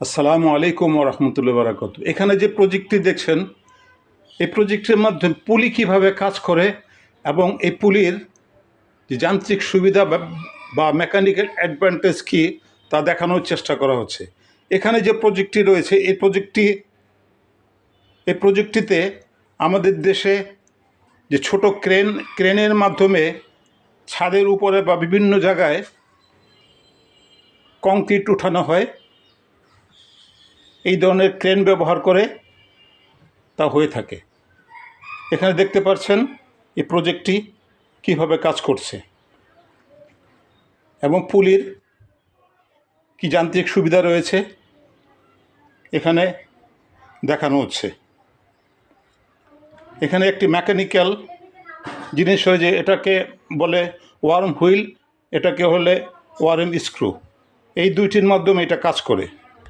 আসসালামু আলাইকুম ওয়া রাহমাতুল্লাহি ওয়া বারাকাতুহু। এখানে যে প্রজেক্টটি দেখছেন, এই প্রজেক্টের মাধ্যমে পুলি কীভাবে কাজ করে এবং এই পুলির যে যান্ত্রিক সুবিধা বা মেকানিক্যাল অ্যাডভান্টেজ কী তা দেখানোর চেষ্টা করা হচ্ছে। এখানে যে প্রজেক্টটি রয়েছে এই প্রজেক্টটিতে আমাদের দেশে যে ছোট ক্রেনের মাধ্যমে ছাদের উপরে বা বিভিন্ন জায়গায় কংক্রিট উঠানো হয়, এই ধরনের ক্রেন ব্যবহার করে তা হয়ে থাকে। এখানে দেখতে পাচ্ছেন এই প্রজেক্টটি কীভাবে কাজ করছে এবং পুলির কি যান্ত্রিক সুবিধা রয়েছে এখানে দেখানো হচ্ছে। এখানে একটি মেকানিক্যাল জিনিস হয় যে এটাকে বলে ওয়ার্ম হুইল, এটাকে হলে ওয়ার্ম স্ক্রু, এই দুইটির মাধ্যমে এটা কাজ করে।